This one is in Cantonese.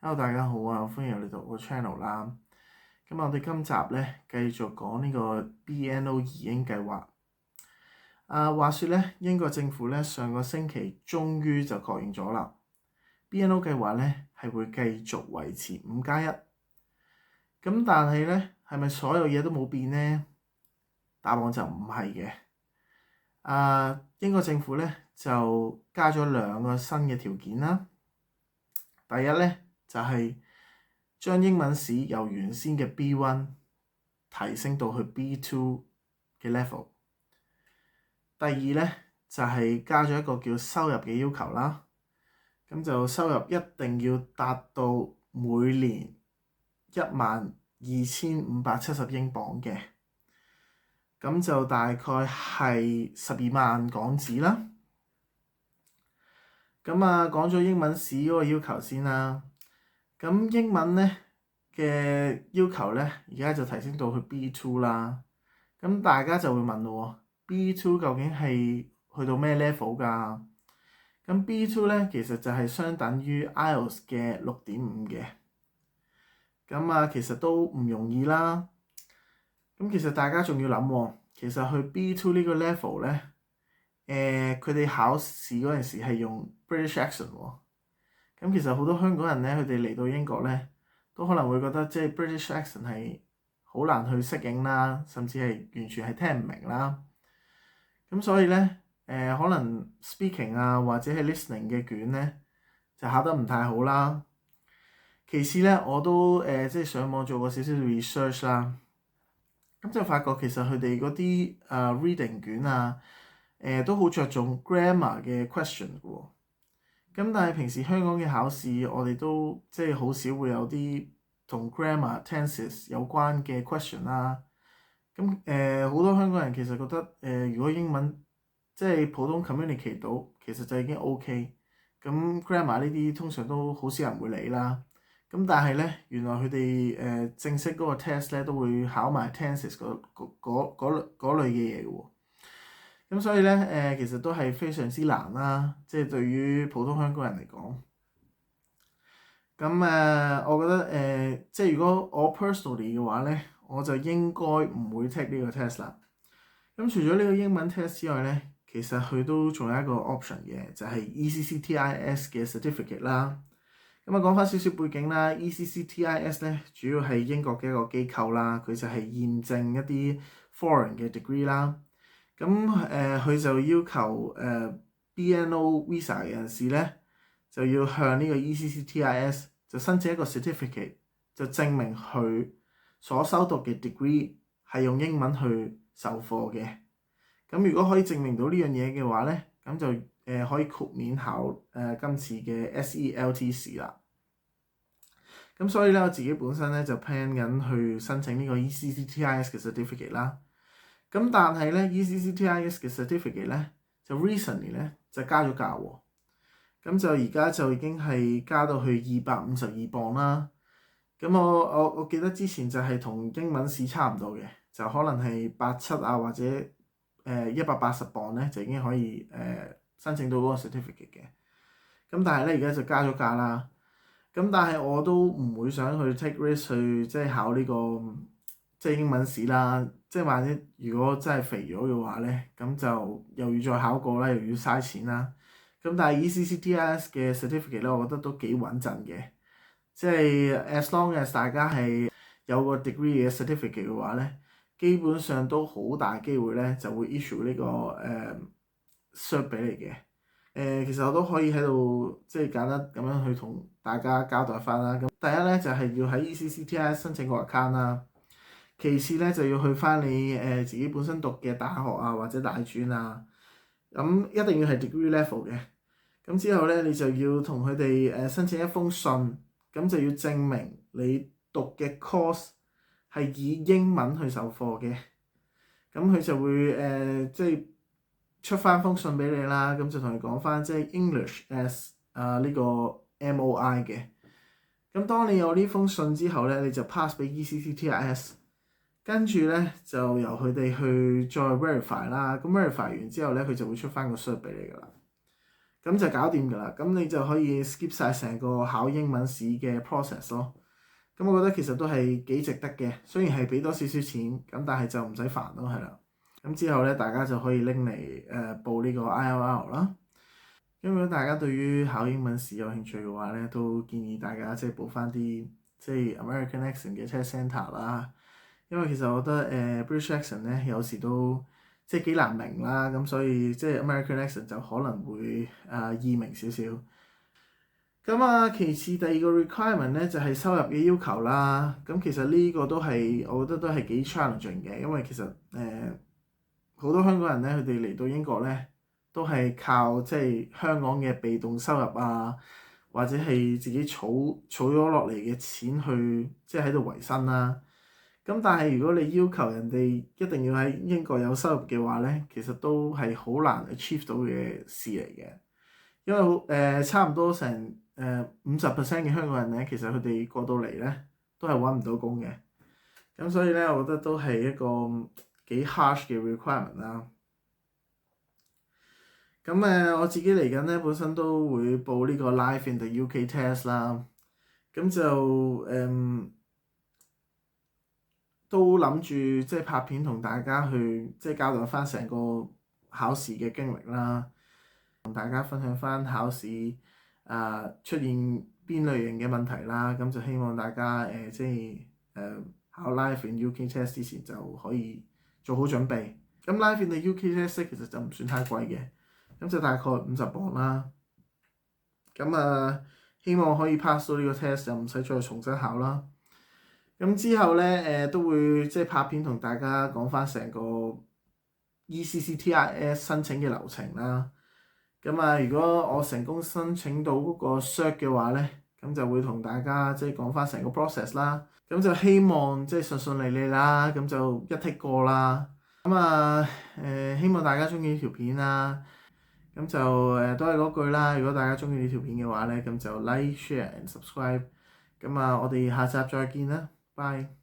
Hello，大家好啊，歡迎嚟到個 channel 啦。咁我哋今集咧繼續講呢個 BNO 移英計劃。話說咧，英國政府咧上個星期終於就確認咗啦，BNO 計劃咧係會繼續維持5+1。咁但係咧，係咪所有嘢都冇變呢？答案就唔係嘅。英國政府咧就加咗2個新嘅條件啦。第一咧就係將英文試由原先嘅 B1 提升到去 B2 嘅 level。第二咧就係加咗一個叫收入嘅要求啦。咁就收入一定要達到每年12,570英鎊嘅，咁就大概係12萬港紙啦。咁講咗英文試嗰個要求先啦。咁英文咧嘅要求咧，而家就提升到去 B2 啦。咁大家就會問咯，B2 究竟係去到咩 level 㗎？咁 B2 咧其實就係相等於 IELTS 嘅6.5嘅。咁其實都唔容易啦。咁其實大家仲要諗喎，其實去 B2 呢個 level 咧，佢哋考試嗰陣時係用 British accent 喎。咁其實好多香港人咧，佢哋嚟到英國咧，都可能會覺得即係 British accent 係好難去適應啦，甚至係完全係聽唔明啦。咁所以咧，可能 speaking 或者係 listening 嘅卷咧，就考得唔太好啦。其次咧，我都即係上網做過少少 research 啦，咁就發覺其實佢哋嗰啲reading 卷都好着重 grammar 嘅 question 嘅喎。咁但係平時香港嘅考試，我哋都即係好少會有啲同 grammar tenses 有關嘅 question 啦。咁好多香港人其實覺得如果英文即係普通 communicate 到，其實就已經 OK。咁 grammar 呢啲通常都好少人會理啦。咁但係咧，原來佢哋正式嗰個 test 咧都會考埋 tenses 嗰類嘅嘢嘅喎。咁所以咧其實都係非常之難啦，即係對於普通香港人嚟講。咁我覺得即係如果我 personally 嘅話咧，我就應該唔會 take 呢個 test 啦。咁除咗呢個英文 test 之外咧，其實佢都仲有一個 option 嘅，就係 ECCTIS 嘅 certificate 啦。咁講翻少少背景啦，ECCTIS 咧主要係英國嘅一個機構啦，佢就係驗證一啲 foreign 嘅 degree 啦。咁佢就要求BNO visa 嘅人士咧，就要向呢個 ECCTIS 就申請一個 certificate，就證明佢所修讀嘅 degree 係用英文去授課嘅。咁如果可以證明到呢樣嘢嘅話咧，咁就可以豁免考今次嘅 SELT 試啦。咁所以咧，我自己本身咧就 plan 緊去申請呢個 ECCTIS 嘅 certificate 啦。咁但係咧 ECCTIS 嘅 certificate 咧就 recently 咧就加咗價喎。咁就而家就已經係加到去252磅啦。咁我記得之前就係同英文試差唔多嘅，就可能係87或者180磅咧就已經可以申請到嗰個 certificate 嘅。咁但係咧而家就加咗價啦。咁但係我都唔會想去 take risk 去即係考呢個即係英文試啦。即係萬一如果真係肥咗嘅話咧，咁就又要再考過啦，又要嘥錢啦。咁但係 ECCTIS 嘅 certificate 咧，我覺得都幾穩陣嘅。即係 as long as 大家係有個 degree 嘅 certificate 嘅話咧，基本上都好大機會咧就會 issue 呢個cert 俾你嘅。其實我都可以喺度即係簡單咁樣去同大家交代翻啦。咁第一咧就係要喺 ECCTIS 申請個 account 啦。其次咧就要去翻你自己本身讀嘅大學或者大專啊。咁一定要係 degree level 嘅。咁之後咧你就要同佢哋申請一封信，咁就要證明你讀嘅 course 係以英文去授課嘅。咁佢就會即係出翻封信俾你啦，咁就同你講翻即係 English as 呢個 MOI 嘅。咁當你有呢封信之後咧，你就 pass 俾 ECCTIS， 跟住咧就由佢哋去再 verify 啦。咁 verify 完之後咧，佢就會出翻個 cert 俾你噶啦。咁就搞掂㗎啦。咁你就可以 skip 晒成個考英文試嘅 process 咯。咁我覺得其實都係幾值得嘅，雖然係俾多少少錢，咁但係就唔使煩咯，係啦。咁之後咧，大家就可以拎嚟報呢個 IELTS 啦。咁如果大家對於考英文試有興趣嘅話咧，都建議大家即係報翻啲即係 American Accent 嘅 test centre 啦。因為其實我覺得British Accent 咧有時都即係幾難明啦，咁所以即係 American Accent 就可能會易明少少。咁啊，其次第二個 requirement 咧就係收入嘅要求啦。咁其實呢個都係我覺得都係幾 challenging 嘅，因為其實好多香港人咧，佢哋嚟到英國咧都係靠即係香港嘅被動收入啊，或者係自己儲咗落嚟嘅錢去即係喺度維生啦。咁但係如果你要求人哋一定要喺英國有收入嘅話咧，其實都係好難 achieve 到嘅事嚟嘅，因為差唔多成50% 嘅香港人咧，其實佢哋過到嚟咧都係揾唔到工嘅。咁所以咧，我覺得都係一個幾 harsh 嘅 requirement 啦。咁我自己嚟緊咧，本身都會報呢個 Life in the UK test 啦。咁就都諗住即係拍片同大家去即係交代翻成個考試嘅經歷啦，同大家分享翻考試出現邊類型嘅問題啦。咁就希望大家即係考 Life in UK test 之前就可以做好準備。咁 Life in the UK test 其實就唔算太貴嘅，咁就大概50磅啦。咁希望可以 pass 到呢個 test 就唔使再重新考啦。咁之後咧都會即係拍片同大家講翻成個 ECCTIS 申請嘅流程啦。咁如果我成功申請到嗰個 cert 嘅話咧，咁就會同大家即係講翻成個 process 啦。咁就希望即係順順利利啦，咁就一 tick 過啦。希望大家中意呢條片啦。咁就都係嗰句啦。如果大家中意呢條片嘅話咧，咁就 like、share and subscribe。我哋下集再見啦，bye。